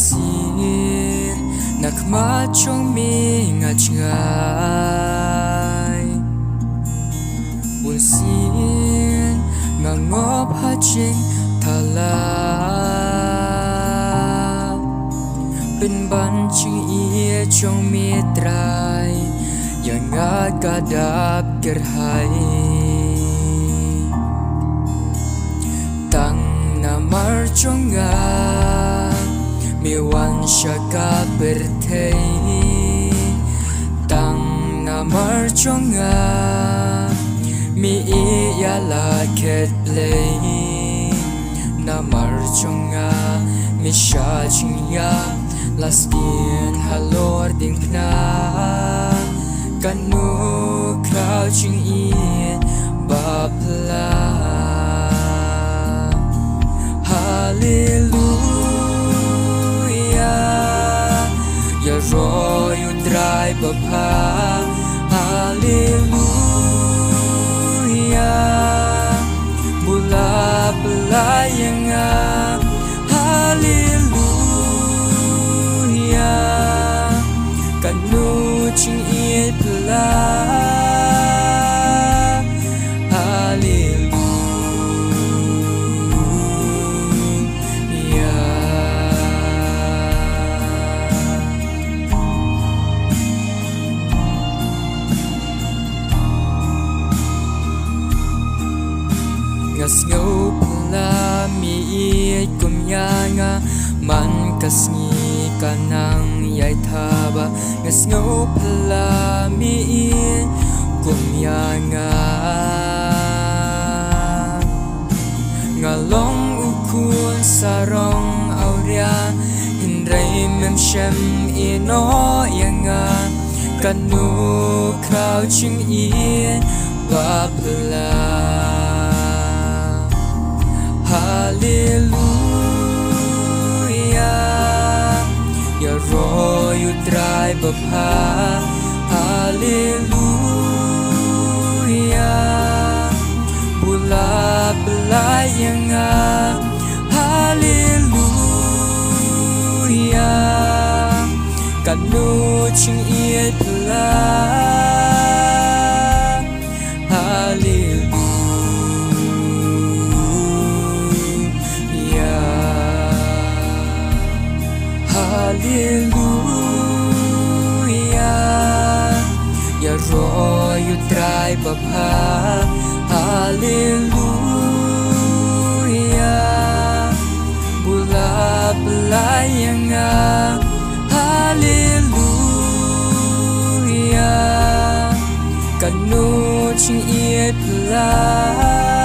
sir nakma chong mi ngach ngai un sir ngangop haching thalaเป็นบัญชีจงมีตรายยังงากระดับเกิดให้ตั้งนามาจงงามีวันชะกาเปิดเทยตั้งนามาจงงามีอียาลาเข็ดเลยนามาจงงามีชาจิงยาLaskin halor ding kna Kanu crouching in Bapla Hallelujah Ya royu dry bapa Hallelujah Bula pelayanga Hallelujah Kanu ching it pla Hallelujah Ngas ngau pla mi it kum yanga man kasngi kanang yai thaba ngas ngau pla mi kum yanga ngalong ukun sarong auria hindrai mem shem ino yanga kanu crouching in bapla Hallelujah Ya royu dry bapa Hallelujah Bula belayanga Hallelujah Kanu ching it pla Hallelujah Ya royu dry bapa Hallelujah Bula belayanga Hallelujah Kanu ching it pla